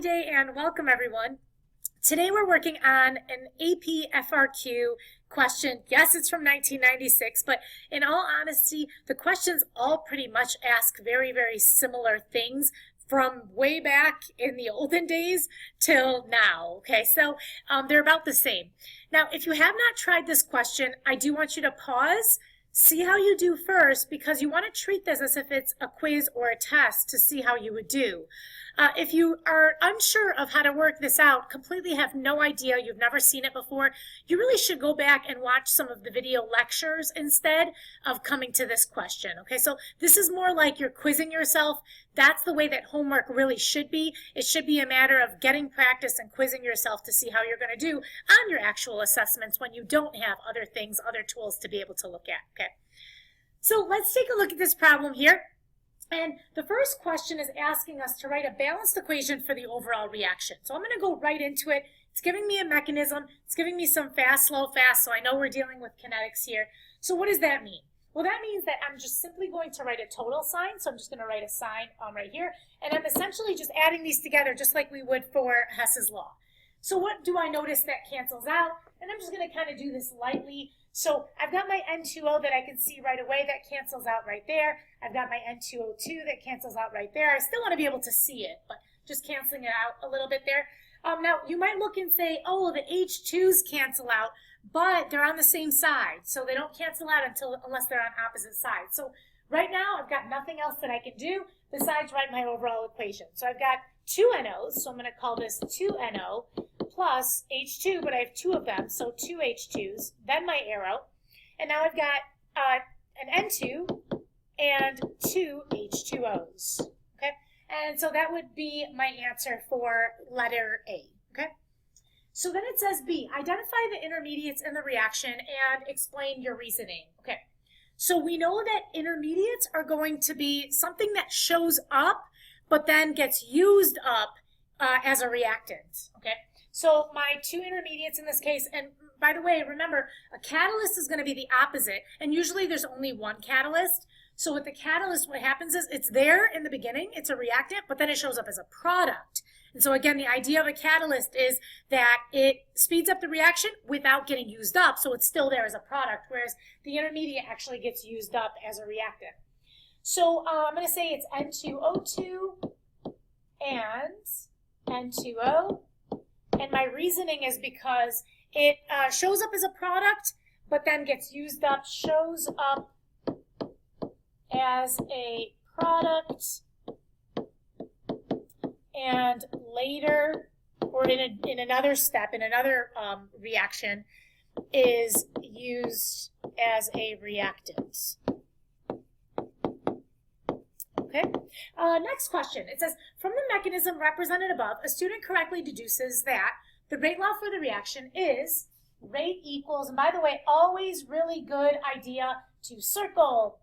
day and welcome everyone. Today we're working on an AP FRQ question. Yes, it's from 1996, but in all honesty, the questions all pretty much ask very, very similar things from way back in the olden days till now. Okay, so they're about the same. Now, if you have not tried this question, I do want you to pause, see how you do first, because you want to treat this as if it's a quiz or a test to see how you would do. If you are unsure of how to work this out, completely have no idea, you've never seen it before, you really should go back and watch some of the video lectures instead of coming to this question. Okay, so this is more like you're quizzing yourself. That's the way that homework really should be. It should be a matter of getting practice and quizzing yourself to see how you're going to do on your actual assessments when you don't have other things, other tools to be able to look at. Okay, so let's take a look at this problem here. And the first question is asking us to write a balanced equation for the overall reaction. So I'm going to go right into it. It's giving me a mechanism. It's giving me some fast, slow, fast. So I know we're dealing with kinetics here. So what does that mean? Well, that means that I'm just simply going to write a total sign. So I'm just going to write a sign right here. And I'm essentially just adding these together just like we would for Hess's law. So what do I notice that cancels out? And I'm just going to kind of do this lightly. So I've got my N2O that I can see right away that cancels out right there. I've got my N2O2 that cancels out right there. I still want to be able to see it, but just canceling it out a little bit there. Now, you might look and say, oh, the H2s cancel out, but they're on the same side. So they don't cancel out unless they're on opposite sides. So right now, I've got nothing else that I can do besides write my overall equation. So I've got two NOs, so I'm going to call this 2NO plus H2, but I have two of them, so two H2s, then my arrow, and now I've got an N2 and two H2Os, okay? And so that would be my answer for letter A, okay? So then it says B, identify the intermediates in the reaction and explain your reasoning, okay? So we know that intermediates are going to be something that shows up but then gets used up as a reactant, okay? So my two intermediates in this case, and by the way, remember, a catalyst is going to be the opposite, and usually there's only one catalyst. So with the catalyst, what happens is it's there in the beginning, it's a reactant, but then it shows up as a product. And so again, the idea of a catalyst is that it speeds up the reaction without getting used up, so it's still there as a product, whereas the intermediate actually gets used up as a reactant. So I'm going to say it's N2O2 and N2O. And my reasoning is because it shows up as a product, but then gets used up, shows up as a product, and later, or in another step, in another reaction, is used as a reactant. Okay. Next question. It says, from the mechanism represented above, a student correctly deduces that the rate law for the reaction is rate equals, and by the way, always really good idea to circle,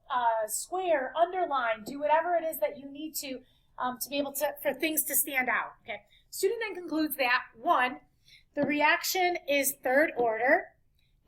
square, underline, do whatever it is that you need to be able to, for things to stand out. Okay. Student then concludes that 1, the reaction is third order,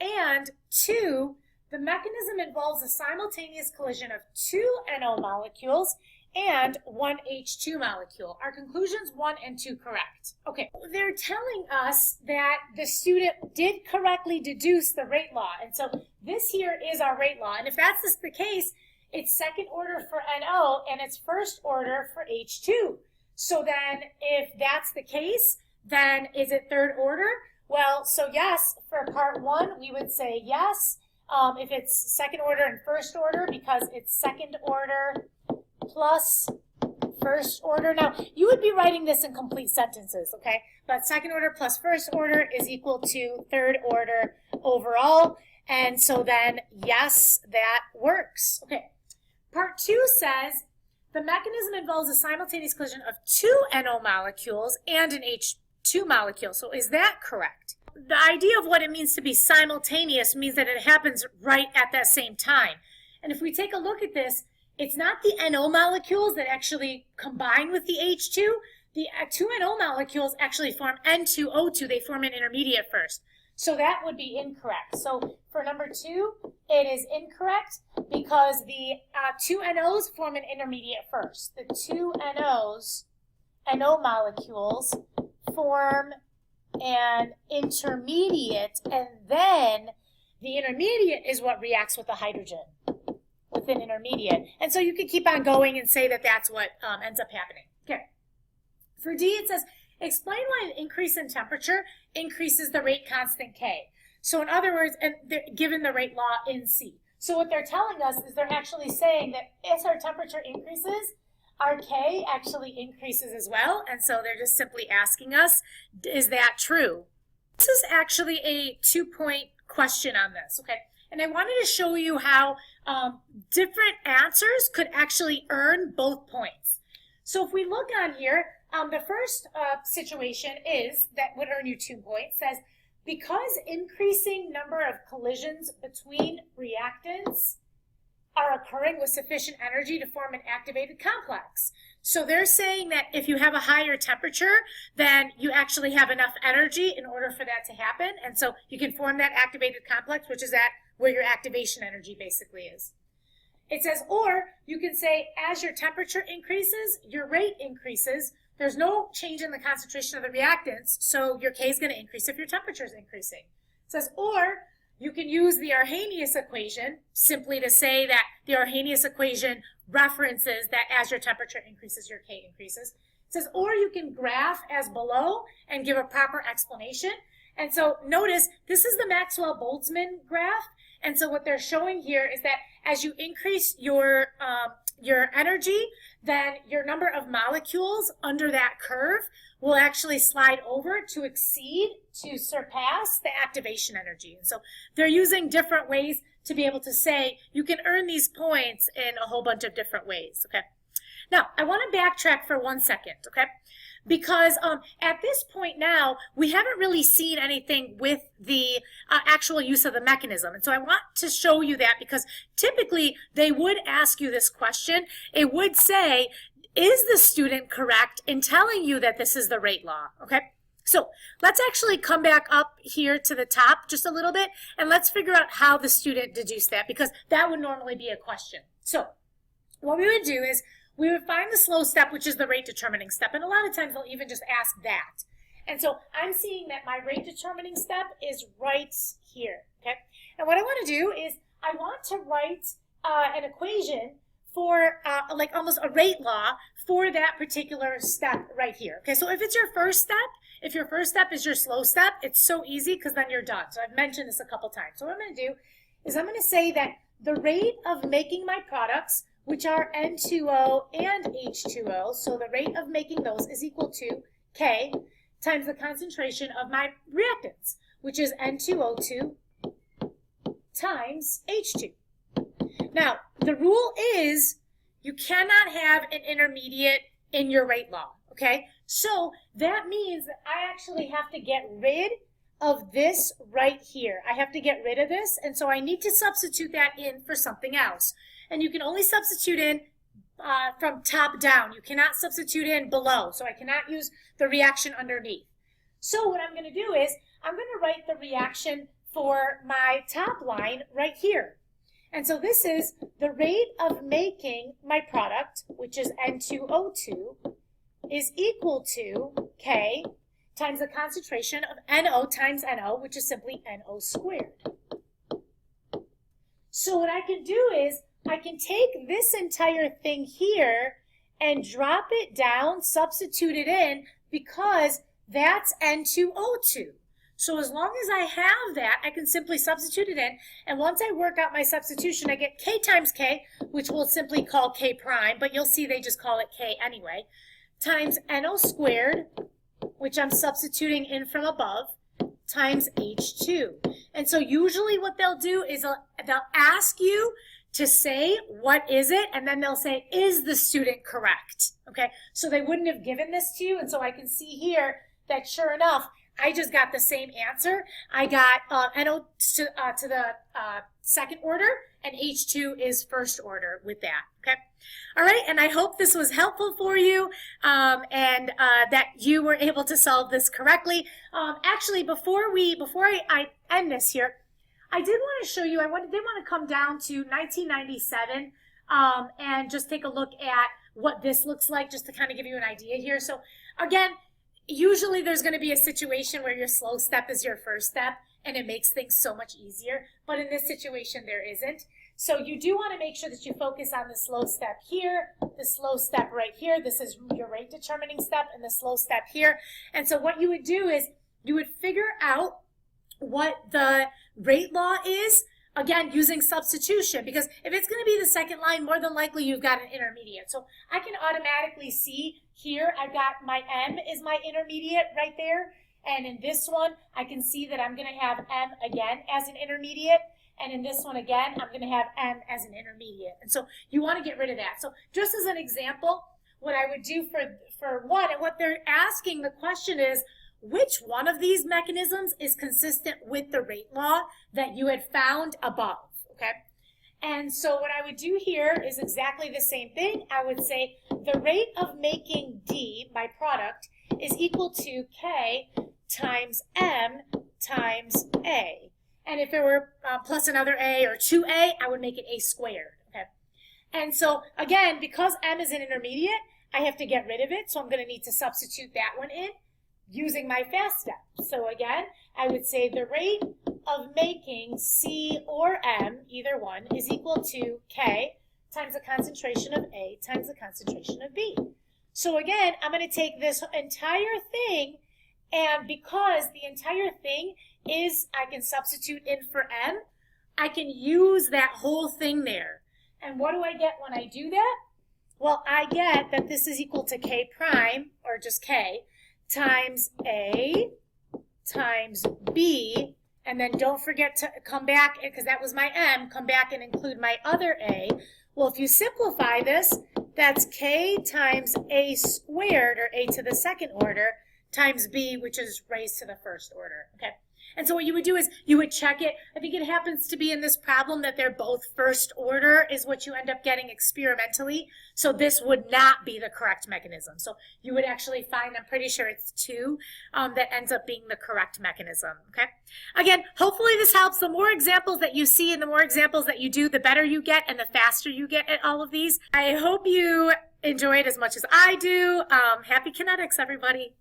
and 2, the mechanism involves a simultaneous collision of 2 NO molecules and 1 H2 molecule. Our conclusions 1 and 2 correct. Okay, they're telling us that the student did correctly deduce the rate law. And so this here is our rate law. And if that's the case, it's second order for NO and it's first order for H2. So then if that's the case, then is it third order? Well, so yes, for part 1, we would say yes. If it's second order and first order, because it's second order plus first order. Now, you would be writing this in complete sentences, okay? But second order plus first order is equal to third order overall. And so then, yes, that works. Okay. Part 2 says, the mechanism involves a simultaneous collision of 2 NO molecules and an H2 molecule. So is that correct? The idea of what it means to be simultaneous means that it happens right at that same time. And if we take a look at this, it's not the NO molecules that actually combine with the H2. The 2 NO molecules actually form N2O2. They form an intermediate first. So that would be incorrect. So for number 2, it is incorrect because the 2 NOs form an intermediate first. The 2 NOs NO molecules form an intermediate, and then the intermediate is what reacts with the hydrogen with an intermediate. And so you could keep on going and say that that's what ends up happening. Okay. For D, it says, explain why an increase in temperature increases the rate constant K. So in other words, and given the rate law in C. So what they're telling us is they're actually saying that as our temperature increases, our K actually increases as well. And so they're just simply asking us, is that true? This is actually a 2-point question on this, okay? And I wanted to show you how different answers could actually earn both points. So if we look on here, the first situation is that would earn you 2 points, says, because increasing number of collisions between reactants are occurring with sufficient energy to form an activated complex. So they're saying that if you have a higher temperature, then you actually have enough energy in order for that to happen. And so you can form that activated complex, which is where your activation energy basically is. It says, or you can say, as your temperature increases, your rate increases. There's no change in the concentration of the reactants, so your K is going to increase if your temperature is increasing. It says, or you can use the Arrhenius equation simply to say that the Arrhenius equation references that as your temperature increases, your K increases. It says, or you can graph as below and give a proper explanation. And so notice, this is the Maxwell-Boltzmann graph. And so what they're showing here is that as you increase your energy, then your number of molecules under that curve will actually slide over to surpass the activation energy. And so they're using different ways to be able to say you can earn these points in a whole bunch of different ways, okay? Now, I want to backtrack for 1 second, okay? Because at this point now, we haven't really seen anything with the actual use of the mechanism. And so I want to show you that because typically they would ask you this question. It would say, is the student correct in telling you that this is the rate law? Okay, so let's actually come back up here to the top just a little bit, and let's figure out how the student deduced that, because that would normally be a question. So what we would do is we would find the slow step, which is the rate determining step. And a lot of times they'll even just ask that. And so I'm seeing that my rate determining step is right here, okay? And what I want to do is I want to write an equation for like almost a rate law for that particular step right here. Okay, so if it's your first step, if your first step is your slow step, it's so easy because then you're done. So I've mentioned this a couple times. So what I'm going to do is I'm going to say that the rate of making my products, which are N2O and H2O, so the rate of making those is equal to K times the concentration of my reactants, which is N2O2 times H2. Now, the rule is you cannot have an intermediate in your rate law, okay? So that means that I actually have to get rid of this right here. I have to get rid of this, and so I need to substitute that in for something else. And you can only substitute in from top down. You cannot substitute in below, so I cannot use the reaction underneath. So what I'm going to do is I'm going to write the reaction for my top line right here. And so this is the rate of making my product, which is N2O2, is equal to K times the concentration of NO times NO, which is simply NO squared. So what I can do is I can take this entire thing here and drop it down, substitute it in, because that's N2O2. So as long as I have that, I can simply substitute it in, and once I work out my substitution, I get K times K, which we'll simply call K prime, but you'll see they just call it K anyway, times NO squared, which I'm substituting in from above, times H2. And so usually what they'll do is they'll ask you to say, what is it? And then they'll say, is the student correct? Okay, so they wouldn't have given this to you, and so I can see here that sure enough, I just got the same answer. I got NO to the second order, and H2 is first order with that, okay? All right, and I hope this was helpful for you and that you were able to solve this correctly. Actually, before I end this here, I did want to show you, did want to come down to 1997 and just take a look at what this looks like, just to kind of give you an idea here. So again, usually there's going to be a situation where your slow step is your first step, and it makes things so much easier. But in this situation, there isn't. So you do want to make sure that you focus on the slow step here, the slow step right here. This is your rate determining step, and the slow step here. And so what you would do is you would figure out what the rate law is, again, using substitution, because if it's going to be the second line, more than likely you've got an intermediate. So I can automatically see here, I've got my M is my intermediate right there. And in this one, I can see that I'm going to have M again as an intermediate. And in this one again, I'm going to have M as an intermediate. And so you want to get rid of that. So just as an example, what I would do for one, and what they're asking the question is, which one of these mechanisms is consistent with the rate law that you had found above, okay? And so what I would do here is exactly the same thing. I would say the rate of making D, my product, is equal to K times M times A. And if it were plus another A or 2A, I would make it A squared, okay? And so, again, because M is an intermediate, I have to get rid of it, so I'm going to need to substitute that one in using my fast step. So again, I would say the rate of making C or M, either one, is equal to K times the concentration of A times the concentration of B. So again, I'm going to take this entire thing, and because the entire thing is, I can substitute in for M, I can use that whole thing there. And what do I get when I do that? Well, I get that this is equal to K prime, or just K, times A times B, and then don't forget to come back, because that was my M, come back and include my other A. Well, if you simplify this, that's K times A squared, or A to the second order, times B, which is raised to the first order, okay? And so what you would do is you would check it. I think it happens to be in this problem that they're both first order is what you end up getting experimentally. So this would not be the correct mechanism. So you would actually find, I'm pretty sure it's 2, that ends up being the correct mechanism, okay? Again, hopefully this helps. The more examples that you see and the more examples that you do, the better you get and the faster you get at all of these. I hope you enjoy it as much as I do. Happy kinetics, everybody.